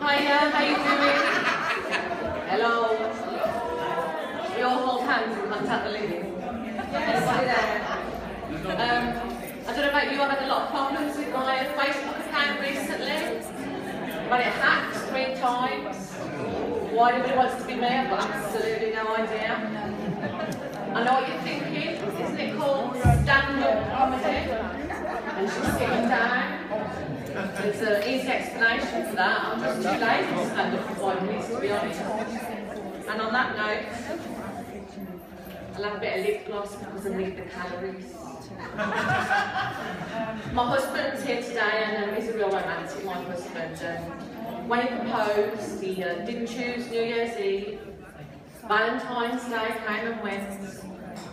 Hiya, how you doing? Hello. We all hold hands and contact the lady. Everybody there. I don't know about you, I've had a lot of problems with my Facebook account recently. I've had it hacked 3 times. Why nobody wants to be me, I've got absolutely no idea. I know what you're thinking, isn't it called stand-up comedy? And she's sitting down. There's an easy explanation for that. I'm just too lazy to stand up for 5 minutes, to be honest. And on that note, I'll have a bit of lip gloss because I need the calories. My husband's here today, and he's a real romantic, my husband. When he proposed, he didn't choose New Year's Eve. Valentine's Day came and went.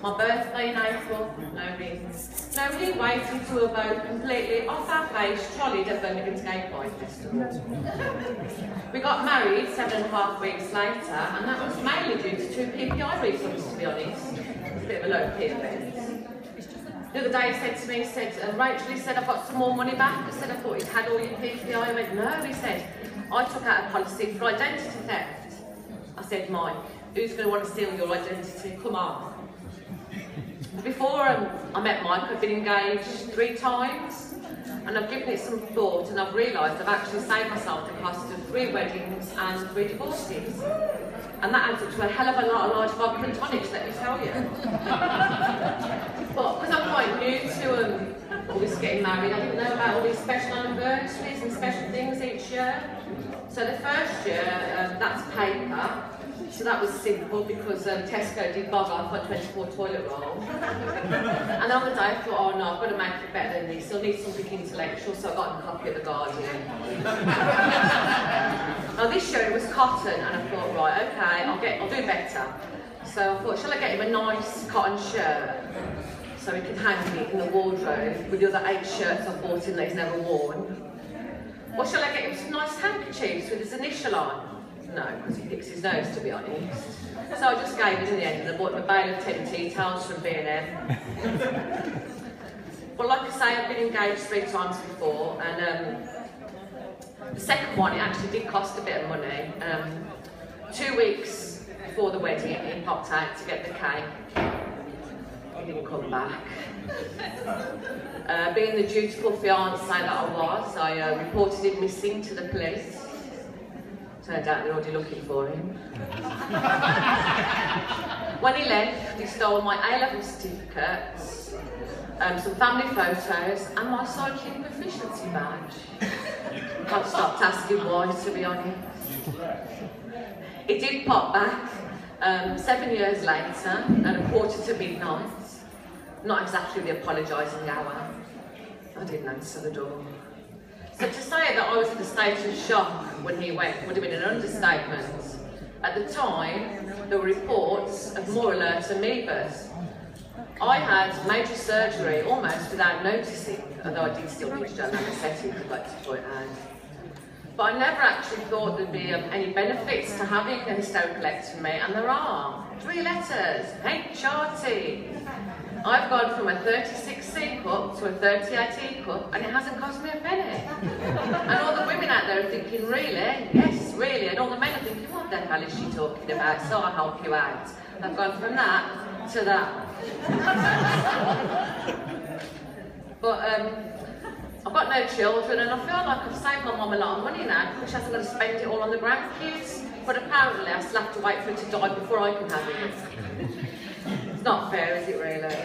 My birthday in April, no rings. No, he waited to a boat completely off our face, trolleyed at Birmingham's Gay Pride Festival. We got married 7.5 weeks later, and that was mainly due to 2 PPI refunds, to be honest. It's a bit of a low-key event. The other day he said to me, Rachel, he said, I've got some more money back. I said, I thought you'd had all your PPI. I went, no, he said, I took out a policy for identity theft. I said, Mike, who's going to want to steal your identity? Come on. Before I met Mike, I've been engaged 3 times, and I've given it some thought, and I've realised I've actually saved myself the cost of 3 weddings and 3 divorces. And that adds up to a hell of a lot of large vodka and tonics, let me tell you. But because I'm quite new to all this getting married, I didn't know about all these special anniversaries and special things each year. So the first year, that's paper. So that was simple because Tesco did bog off on 24 toilet roll. And on the day I thought, oh no, I've got to make it better than this. I'll need something intellectual, so I got a copy of The Guardian. Now this year it was cotton, and I thought, right, okay, I'll do better. So I thought, shall I get him a nice cotton shirt so he can hang it in the wardrobe with the other 8 shirts I bought him that he's never worn? Or shall I get him some nice handkerchiefs with his initial on? No, because he picks his nose, to be honest. So I just gave it in the end, and I bought him a bale of 10 tea towels from B&M. Well, like I say, I've been engaged 3 times before, and the second one, it actually did cost a bit of money. 2 weeks before the wedding, he popped out to get the cake. He didn't come back. Being the dutiful fiancé that I was, I reported him missing to the police. Turned out they're already looking for him. When he left, he stole my A-level certificates, some family photos, and my cycling proficiency badge. I've stopped asking why, to be honest. He did pop back 7 years later at midnight. Not exactly the apologising hour. I didn't answer the door. So to say that I was in a state of shock when he went would have been an understatement. At the time, there were reports of more alert amoebas. I had major surgery almost without noticing, although I did still need to do anaesthetic, I'd like to point out. But I never actually thought there'd be any benefits to having a hysterectomy, and there are. 3 letters, HRT. I've gone from a 36C cup to a 38E cup, and it hasn't cost me a penny. And all the women out there are thinking, really? Yes, really. And all the men are thinking, what the hell is she talking about? So I'll help you out. I've gone from that to that. But I've got no children, and I feel like I've saved my mum a lot of money now because she hasn't got to spend it all on the grandkids. But apparently I still have to wait for it to die before I can have it. It's not fair, is it really?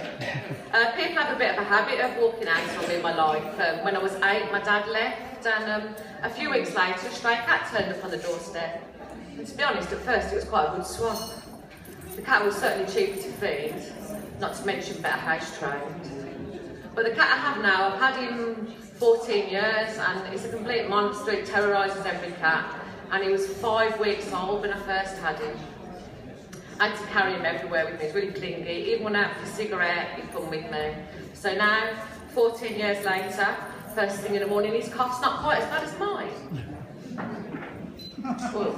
People have a bit of a habit of walking out on me in my life. When I was 8, my dad left, and a few weeks later, a stray cat turned up on the doorstep. And to be honest, at first it was quite a good swap. The cat was certainly cheaper to feed, not to mention better house trained. But the cat I have now, I've had him 14 years, and he's a complete monster. He terrorises every cat. And he was 5 weeks old when I first had him. I had to carry him everywhere with me. He's really clingy. Even when I went out for a cigarette, he'd come with me. So now, 14 years later, first thing in the morning, his cough's not quite as bad as mine. Well,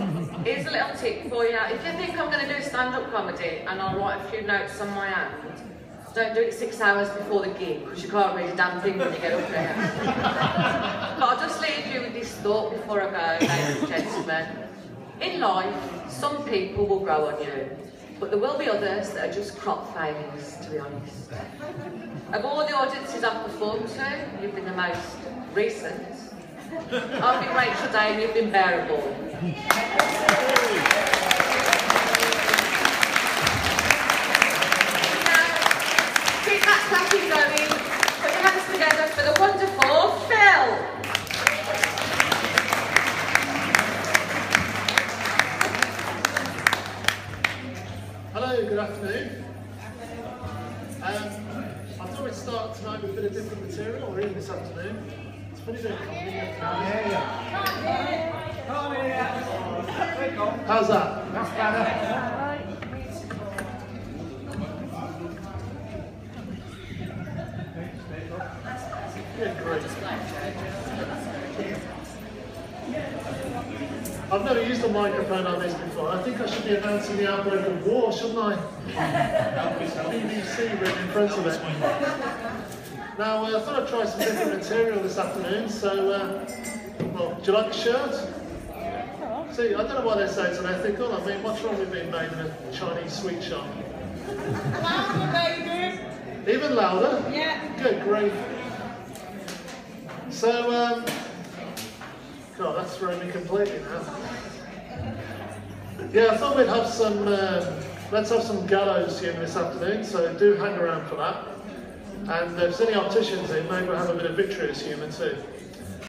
here's a little tip for you. If you think I'm going to do stand-up comedy and I'll write a few notes on my hand, Don't do it 6 hours before the gig, because you can't read a damn thing when you get up there. But I'll just leave you with this thought before I go, ladies and gentlemen. In life, some people will grow on you, but there will be others that are just crop failures, to be honest. Of all the audiences I've performed to, you've been the most recent. I've been Rachel Day and you've been bearable. Keep that clapping going. Put your hands together for the wonderful Phil. Hello, good afternoon. I thought we'd start tonight with a bit of different material, or even this afternoon. It's funny doing comedy. How's that? That's better. Yeah, great. I've never used a microphone on this before. I think I should be announcing the outbreak of war, shouldn't I? BBC written in front of it. Now, I thought I'd try some different material this afternoon, so, well, do you like the shirt? See, I don't know what they say to ethical. I mean, what's wrong with being made in a Chinese sweet shop? Louder, baby! Even louder? Yeah. Good grief. So, God, that's thrown me completely now. Yeah, I thought we'd have some, let's have some gallows humour this afternoon, so do hang around for that. And if there's any opticians in, maybe we'll have a bit of vitreous humour too.